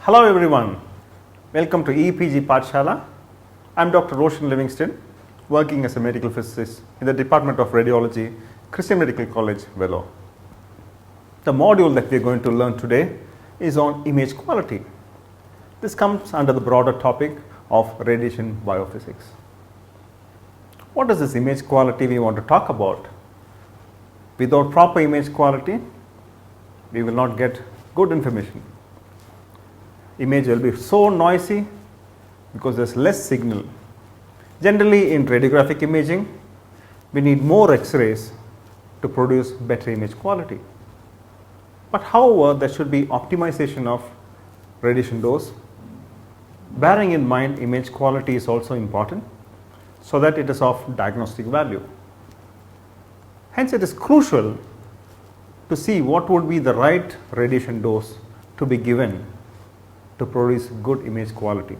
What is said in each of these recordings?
Hello everyone, welcome to EPG Pathshala. I am Dr. Roshan Livingston, working as a medical physicist in the Department of Radiology, Christian Medical College, Vellore. The module that we are going to learn today is on image quality. This comes under the broader topic of radiation biophysics. What is this image quality we want to talk about? Without proper image quality, we will not get good information. Image will be so noisy because there is less signal. Generally in radiographic imaging, we need more X-rays to produce better image quality. But however, there should be optimization of radiation dose. Bearing in mind image quality is also important so that it is of diagnostic value. Hence it is crucial to see what would be the right radiation dose to be given to produce good image quality.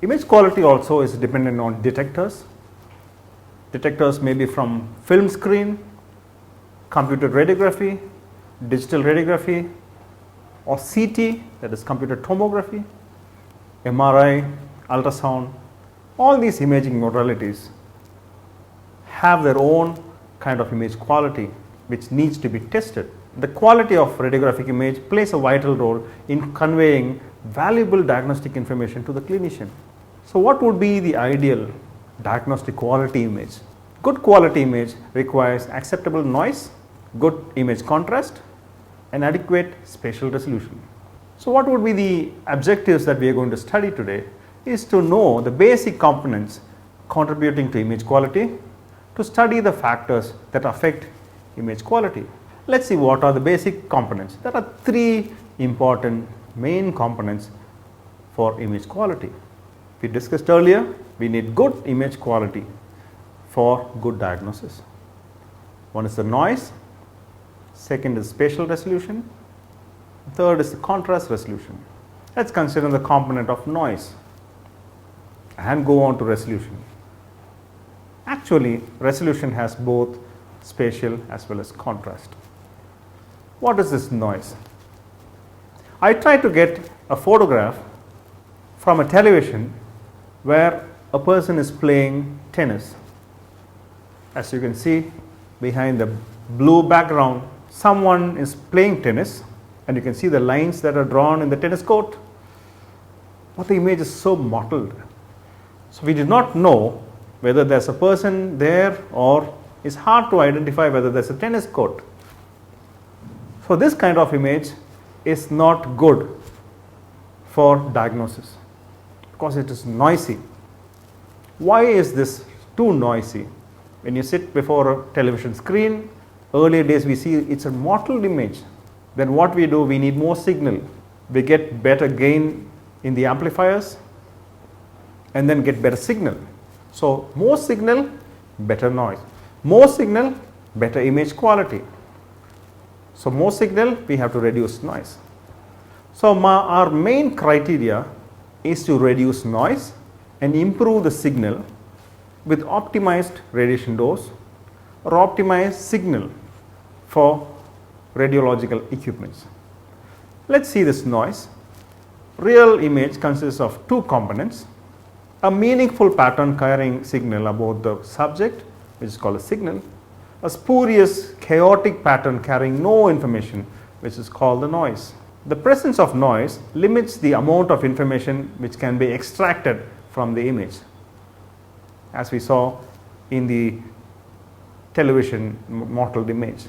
Image quality also is dependent on detectors. Detectors may be from film screen, computed radiography, digital radiography, or CT, that is computed tomography, MRI, ultrasound. All these imaging modalities have their own kind of image quality which needs to be tested. The quality of radiographic image plays a vital role in conveying valuable diagnostic information to the clinician. So what would be the ideal diagnostic quality image? Good quality image requires acceptable noise, good image contrast, and adequate spatial resolution. So what would be the objectives that we are going to study today is to know the basic components contributing to image quality, to study the factors that affect image quality. Let's see what are the basic components. There are three important main components for image quality. We discussed earlier, we need good image quality for good diagnosis. One is the noise, second is spatial resolution, third is the contrast resolution. Let's consider the component of noise and go on to resolution. Actually, resolution has both spatial as well as contrast. What is this noise? I tried to get a photograph from a television where a person is playing tennis. As you can see behind the blue background, someone is playing tennis and you can see the lines that are drawn in the tennis court. But the image is so mottled. So we did not know whether there is a person there or it's hard to identify whether there is a tennis court. So this kind of image is not good for diagnosis because it is noisy. Why is this too noisy? When you sit before a television screen, earlier days we see it's a mottled image. Then what we do, we need more signal. We get better gain in the amplifiers and then get better signal. So more signal, better noise. More signal, better image quality. So more signal, we have to reduce noise. So our main criteria is to reduce noise and improve the signal with optimized radiation dose or optimized signal for radiological equipments. Let's see this noise. Real image consists of two components. A meaningful pattern carrying signal about the subject, which is called a signal. A spurious, chaotic pattern carrying no information, which is called the noise. The presence of noise limits the amount of information which can be extracted from the image, as we saw in the television mottled image.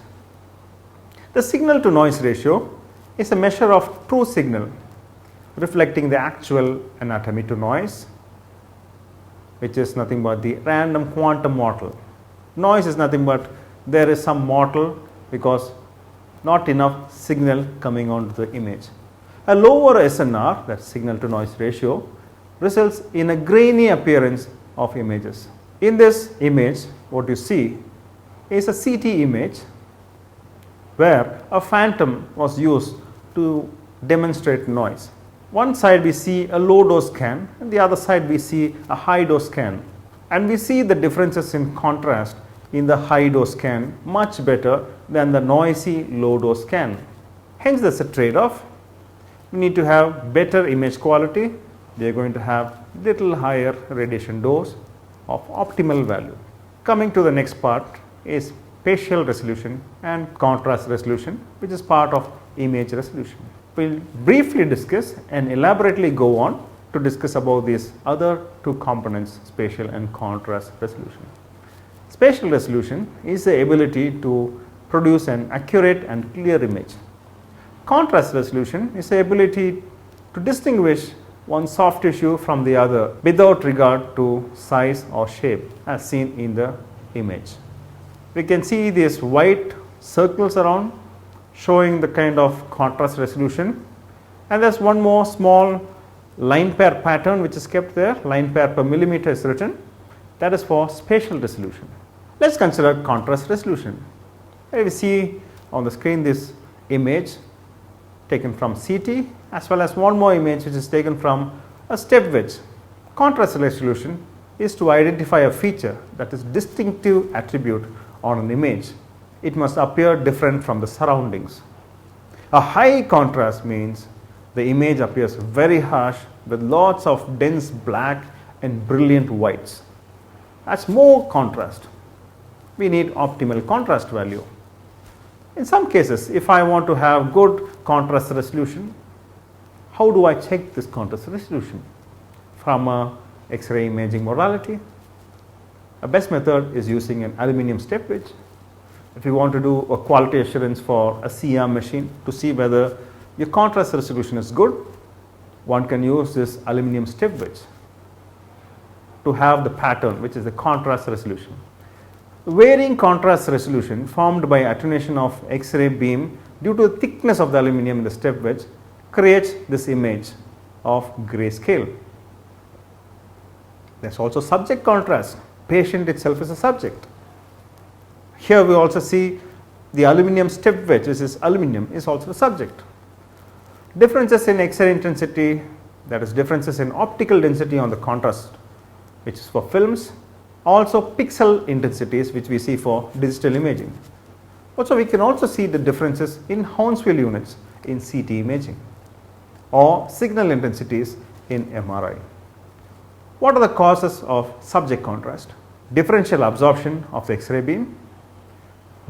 The signal to noise ratio is a measure of true signal reflecting the actual anatomy to noise, which is nothing but the random quantum model. Noise is nothing but there is some model because not enough signal coming onto the image. A lower SNR, that signal to noise ratio, results in a grainy appearance of images. In this image, what you see is a CT image where a phantom was used to demonstrate noise. One side we see a low dose scan and the other side we see a high dose scan, and we see the differences in contrast in the high dose scan much better than the noisy low dose scan. Hence there is a trade off. we need to have better image quality. They are going to have little higher radiation dose of optimal value. Coming to the next part is spatial resolution and contrast resolution, which is part of image resolution. We will briefly discuss and elaborately go on to discuss about these other two components, spatial and contrast resolution. Spatial resolution is the ability to produce an accurate and clear image. Contrast resolution is the ability to distinguish one soft tissue from the other without regard to size or shape, as seen in the image. We can see these white circles around showing the kind of contrast resolution, and there is one more small line pair pattern which is kept there, line pair per millimeter is written, that is for spatial resolution. Let us consider contrast resolution. Here we see on the screen this image taken from CT, as well as one more image which is taken from a step wedge. Contrast resolution is to identify a feature, that is distinctive attribute on an image. It must appear different from the surroundings. A high contrast means the image appears very harsh with lots of dense black and brilliant whites. That is more contrast. We need optimal contrast value. In some cases, if I want to have good contrast resolution, how do I check this contrast resolution? From a X-ray imaging modality, a best method is using an aluminum step wedge. If you want to do a quality assurance for a CR machine to see whether your contrast resolution is good, one can use this aluminum step wedge to have the pattern, which is the contrast resolution. Varying contrast resolution formed by attenuation of X-ray beam due to the thickness of the aluminum in the step wedge creates this image of grayscale. There is also subject contrast. Patient itself is a subject. Here we also see the aluminum step wedge, which is aluminum, is also a subject. Differences in X-ray intensity, that is differences in optical density on the contrast, which is for films, also pixel intensities which we see for digital imaging. Also we can also see the differences in Hounsfield units in CT imaging or signal intensities in MRI. What are the causes of subject contrast? Differential absorption of the X-ray beam,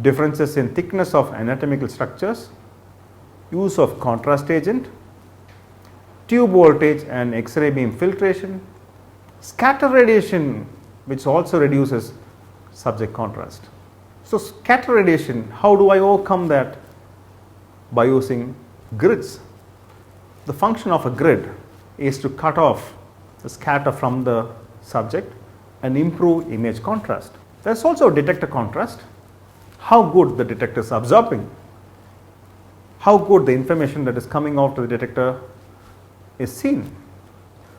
differences in thickness of anatomical structures, use of contrast agent, tube voltage and X-ray beam filtration, scatter radiation, which also reduces subject contrast. So scatter radiation, how do I overcome that? By using grids. The function of a grid is to cut off the scatter from the subject and improve image contrast. There is also detector contrast. How good the detector is absorbing, how good the information that is coming out to the detector is seen.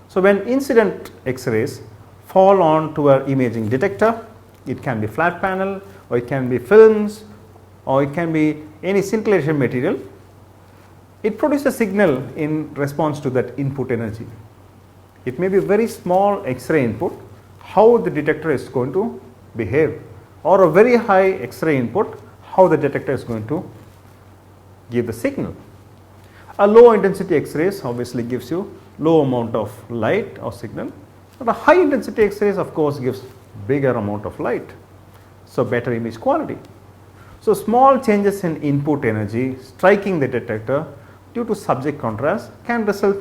So when incident X-rays fall on to an imaging detector, it can be flat panel or it can be films or it can be any scintillation material, it produces a signal in response to that input energy. It may be a very small X-ray input, how the detector is going to behave, or a very high X-ray input, how the detector is going to give the signal. A low intensity X-rays obviously gives you low amount of light or signal, but a high intensity X-rays of course gives bigger amount of light, so better image quality. So small changes in input energy striking the detector due to subject contrast can result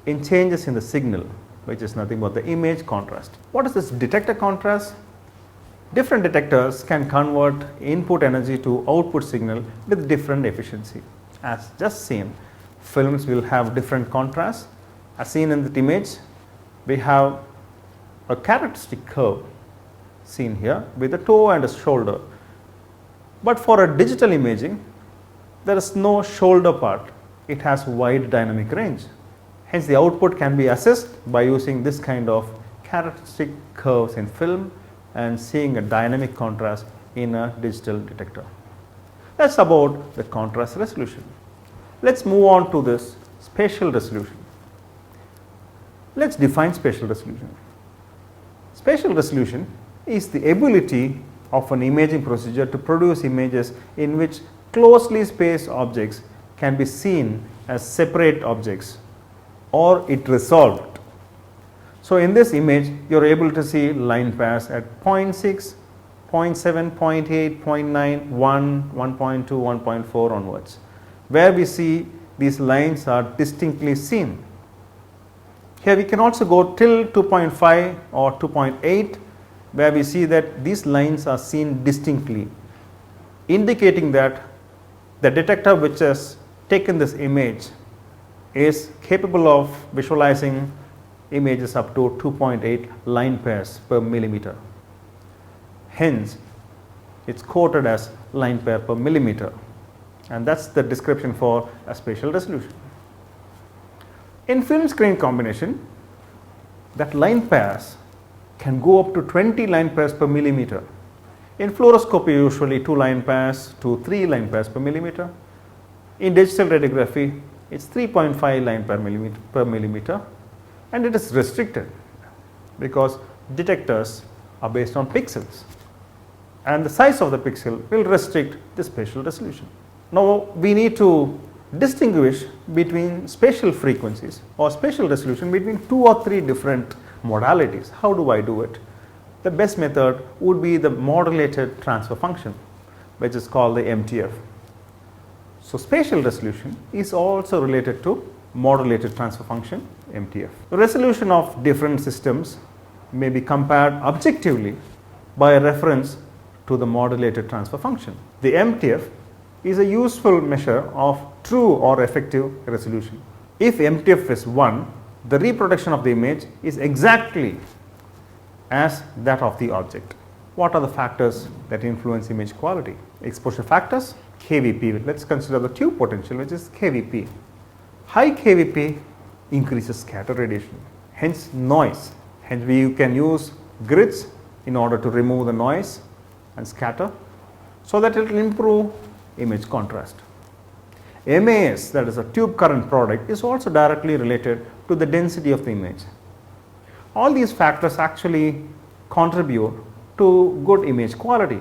in changes in the signal, which is nothing but the image contrast. What is this detector contrast? Different detectors can convert input energy to output signal with different efficiency. As just seen, films will have different contrast. As seen in the image, we have a characteristic curve seen here with a toe and a shoulder. But for a digital imaging, there is no shoulder part. It has wide dynamic range. Hence, the output can be assessed by using this kind of characteristic curves in film and seeing a dynamic contrast in a digital detector. That is about the contrast resolution. Let us move on to this spatial resolution. Let us define spatial resolution. Spatial resolution is the ability of an imaging procedure to produce images in which closely spaced objects can be seen as separate objects or it resolved. So, in this image you are able to see line pairs at 0.6, 0.7, 0.8, 0.9, 1, 1.2, 1.4 onwards, where we see these lines are distinctly seen. Here we can also go till 2.5 or 2.8, where we see that these lines are seen distinctly, indicating that the detector which has taken this image is capable of visualizing images up to 2.8 line pairs per millimeter. Hence, it is quoted as line pair per millimeter, and that is the description for a spatial resolution. In film screen combination, that line pairs can go up to 20 line pairs per millimeter. In fluoroscopy, usually 2 line pairs to 3 line pairs per millimeter. In digital radiography, it is 3.5 line per millimeter, and it is restricted because detectors are based on pixels, and the size of the pixel will restrict the spatial resolution. Now, we need to distinguish between spatial frequencies or spatial resolution between 2 or 3 different modalities. How do I do it? The best method would be the modulated transfer function, which is called the MTF. So, spatial resolution is also related to modulated transfer function, MTF. The resolution of different systems may be compared objectively by a reference to the modulated transfer function. The MTF is a useful measure of true or effective resolution. If MTF is 1, the reproduction of the image is exactly as that of the object. What are the factors that influence image quality? Exposure factors, KVP. Let us consider the tube potential, which is KVP. High KVP increases scatter radiation, hence noise. Hence we can use grids in order to remove the noise and scatter, so that it will improve image contrast. MAS, that is a tube current product, is also directly related to the density of the image. All these factors actually contribute to good image quality.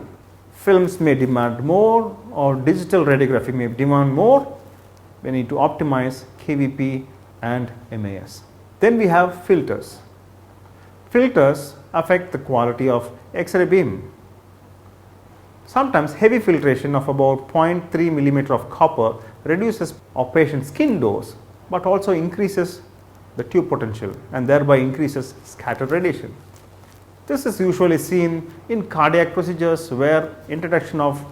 Films may demand more, or digital radiography may demand more. We need to optimize KVP and MAS. Then we have filters. Filters affect the quality of X-ray beam. Sometimes heavy filtration of about 0.3 millimeter of copper reduces a patient's skin dose, but also increases the tube potential and thereby increases scatter radiation. This is usually seen in cardiac procedures, where introduction of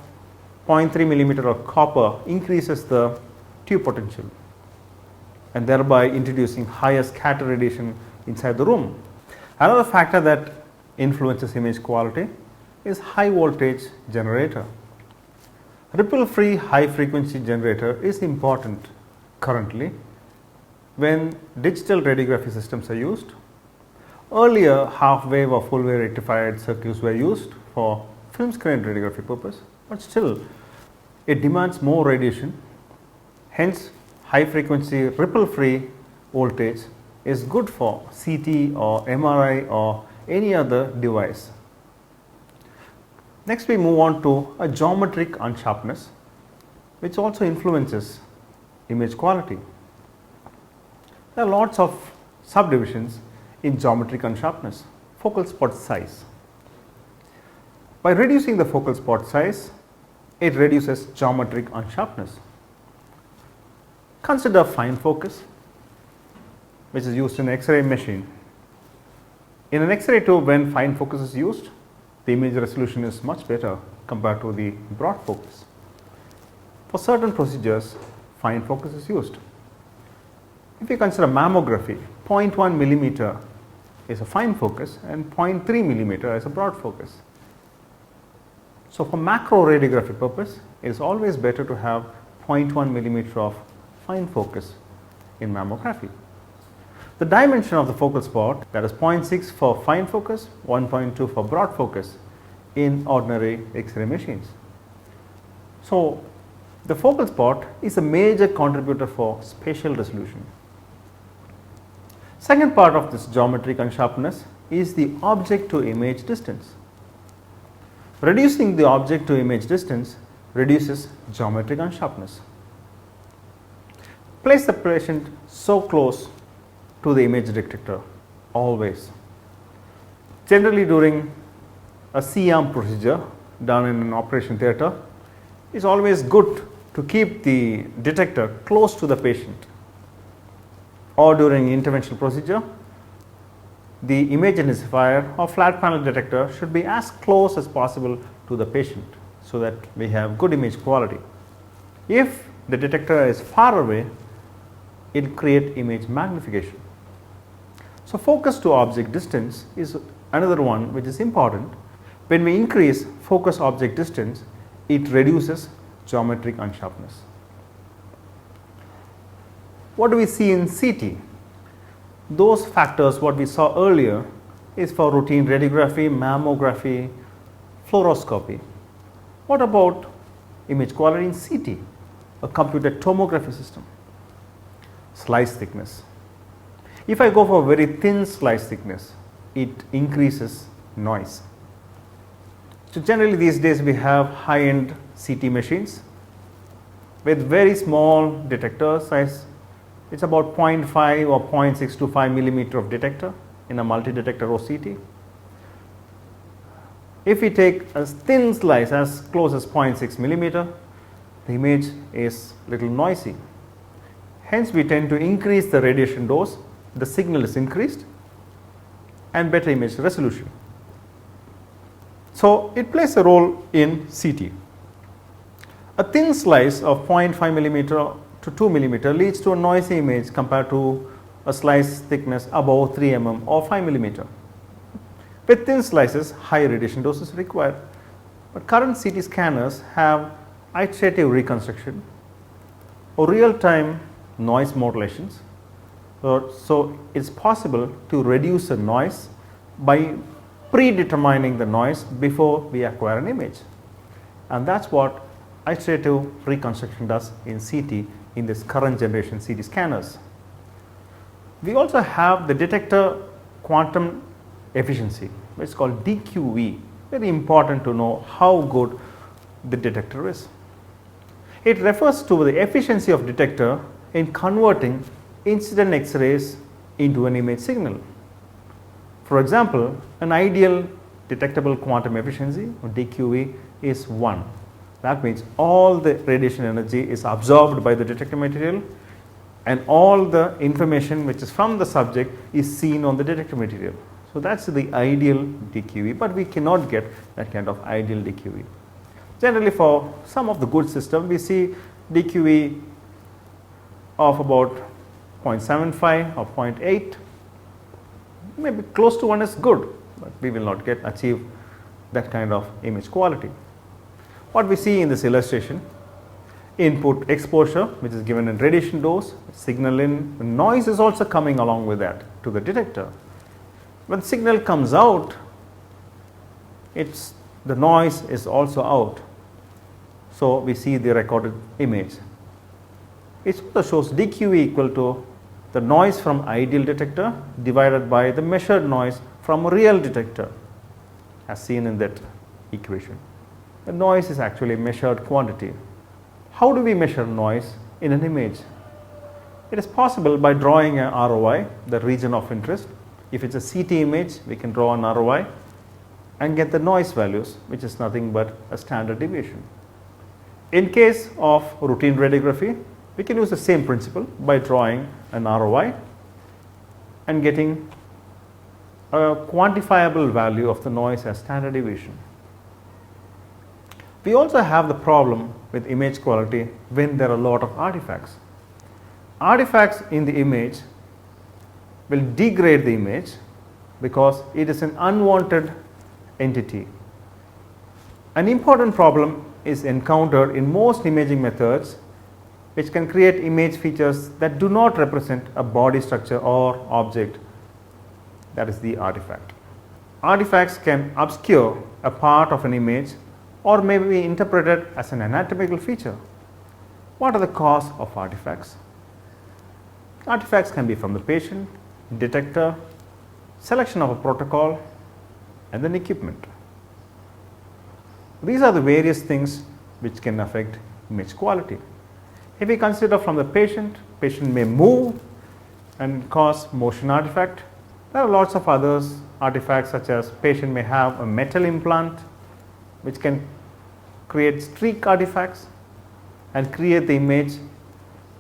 0.3 millimeter of copper increases the tube potential and thereby introducing higher scatter radiation inside the room. Another factor that influences image quality is high voltage generator. Ripple free high frequency generator is important currently when digital radiography systems are used. Earlier, half wave or full wave rectified circuits were used for film screen radiography purpose, but still it demands more radiation. Hence, high frequency ripple free voltage is good for CT or MRI or any other device. Next, we move on to a geometric unsharpness, which also influences image quality. There are lots of subdivisions in geometric unsharpness. Focal spot size. By reducing the focal spot size, it reduces geometric unsharpness. Consider fine focus, which is used in X-ray machine. In an X-ray tube, when fine focus is used, the image resolution is much better compared to the broad focus. For certain procedures, fine focus is used. If you consider mammography, 0.1 millimeter is a fine focus and 0.3 millimeter is a broad focus. So, for macro radiography purpose, it is always better to have 0.1 millimeter of fine focus in mammography. The dimension of the focal spot, that is 0.6 for fine focus, 1.2 for broad focus in ordinary X-ray machines. So, the focal spot is a major contributor for spatial resolution. Second part of this geometric unsharpness is the object to image distance. Reducing the object to image distance reduces geometric unsharpness. Place the patient so close to the image detector always. Generally during a C-arm procedure done in an operation theatre, it's always good to keep the detector close to the patient. Or during interventional procedure, the image intensifier or flat panel detector should be as close as possible to the patient so that we have good image quality. If the detector is far away, it will create image magnification. So focus to object distance is another one which is important. When we increase focus object distance, it reduces geometric unsharpness. What do we see in CT? Those factors what we saw earlier is for routine radiography, mammography, fluoroscopy. What about image quality in CT, a computed tomography system? Slice thickness. If I go for very thin slice thickness, it increases noise. So generally these days we have high-end CT machines with very small detector size. It's about 0.5 or 0.625 millimeter of detector in a multi-detector OCT. If we take a thin slice as close as 0.6 millimeter, the image is little noisy. Hence we tend to increase the radiation dose, the signal is increased and better image resolution. So it plays a role in CT. A thin slice of 0.5 millimeter to 2 millimeter leads to a noisy image compared to a slice thickness above 3 mm or 5 millimeter. With thin slices, high radiation dose is required. But current CT scanners have iterative reconstruction or real-time noise modulations. So it's possible to reduce the noise by predetermining the noise before we acquire an image. And that's what iterative reconstruction does in CT in this current generation CT scanners. We also have the detector quantum efficiency, which is called DQE. Very important to know how good the detector is. It refers to the efficiency of detector in converting incident X-rays into an image signal. For example, an ideal detectable quantum efficiency or DQE is 1. That means all the radiation energy is absorbed by the detector material and all the information which is from the subject is seen on the detector material. So that's the ideal DQE, but we cannot get that kind of ideal DQE. Generally for some of the good systems, we see DQE of about 0.75 or 0.8. Maybe close to 1 is good, but we will not achieve that kind of image quality. What we see in this illustration, input exposure, which is given in radiation dose, signal in, noise is also coming along with that to the detector. When signal comes out, the noise is also out. So we see the recorded image. It also shows DQE equal to the noise from ideal detector divided by the measured noise from a real detector, as seen in that equation. The noise is actually a measured quantity. How do we measure noise in an image? It is possible by drawing an ROI, the region of interest. If it's a CT image, we can draw an ROI and get the noise values, which is nothing but a standard deviation. In case of routine radiography, we can use the same principle by drawing an ROI and getting a quantifiable value of the noise as standard deviation. We also have the problem with image quality when there are a lot of artifacts. Artifacts in the image will degrade the image because it is an unwanted entity. An important problem is encountered in most imaging methods which can create image features that do not represent a body structure or object, that is the artifact. Artifacts can obscure a part of an image or may be interpreted as an anatomical feature. What are the causes of artifacts? Artifacts can be from the patient, detector, selection of a protocol, and then equipment. These are the various things which can affect image quality. If we consider from the patient may move and cause motion artifact. There are lots of others artifacts, such as patient may have a metal implant which can create streak artifacts and create the image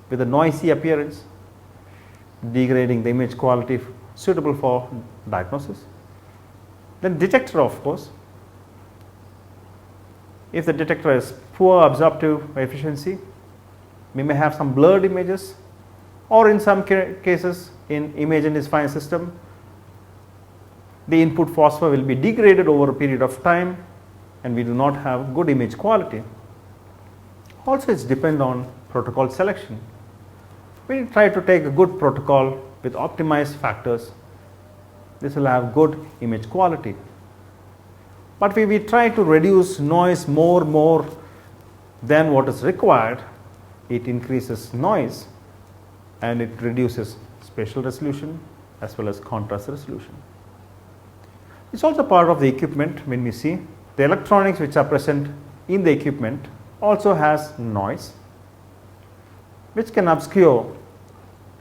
with a noisy appearance, degrading the image quality suitable for diagnosis. Then detector, of course, if the detector is poor absorptive efficiency, we may have some blurred images, or in some cases in image identifying system, the input phosphor will be degraded over a period of time and we do not have good image quality. Also, it depends on protocol selection. We try to take a good protocol with optimized factors. This will have good image quality. But if we try to reduce noise more than what is required, it increases noise and it reduces spatial resolution as well as contrast resolution. It is also part of the equipment. When we see the electronics which are present in the equipment also has noise which can obscure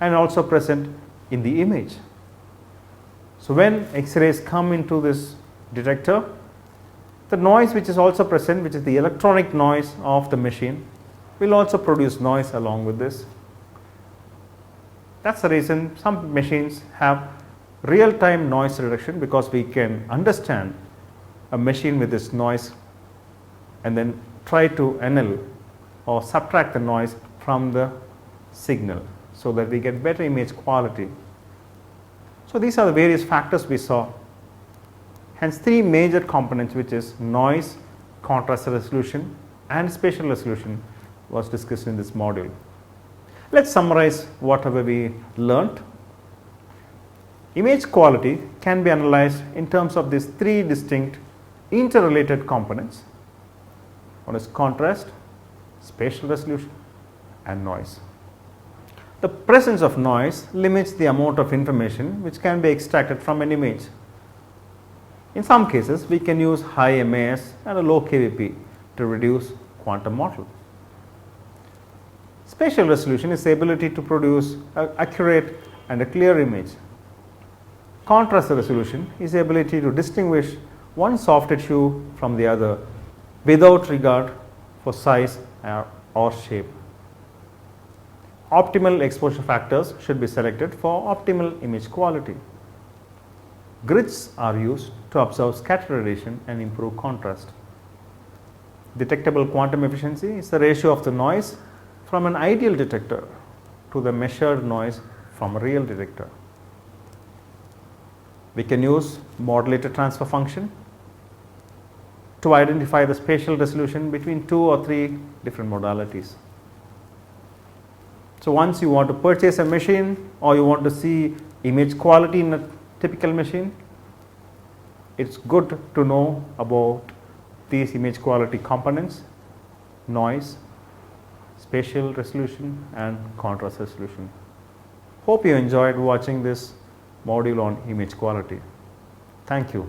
and also present in the image. So, when X-rays come into this detector, the noise which is also present, which is the electronic noise of the machine, will also produce noise along with this. That is the reason some machines have real time noise reduction, because we can understand a machine with this noise and then try to annul or subtract the noise from the signal, so that we get better image quality. So, these are the various factors we saw. Hence, three major components, which is noise, contrast resolution and spatial resolution, was discussed in this module. Let us summarize whatever we learnt. Image quality can be analyzed in terms of these three distinct interrelated components. One is contrast, spatial resolution and noise. The presence of noise limits the amount of information which can be extracted from an image. In some cases, we can use high MAS and a low KVP to reduce quantum model. Spatial resolution is the ability to produce an accurate and a clear image. Contrast resolution is the ability to distinguish one soft tissue from the other without regard for size or shape. Optimal exposure factors should be selected for optimal image quality. Grids are used to observe scatter radiation and improve contrast. Detectable quantum efficiency is the ratio of the noise from an ideal detector to the measured noise from a real detector. We can use modulator transfer function to identify the spatial resolution between 2 or 3 different modalities. So, once you want to purchase a machine or you want to see image quality in a typical machine, it is good to know about these image quality components: noise, spatial resolution and contrast resolution. Hope you enjoyed watching this module on image quality. Thank you.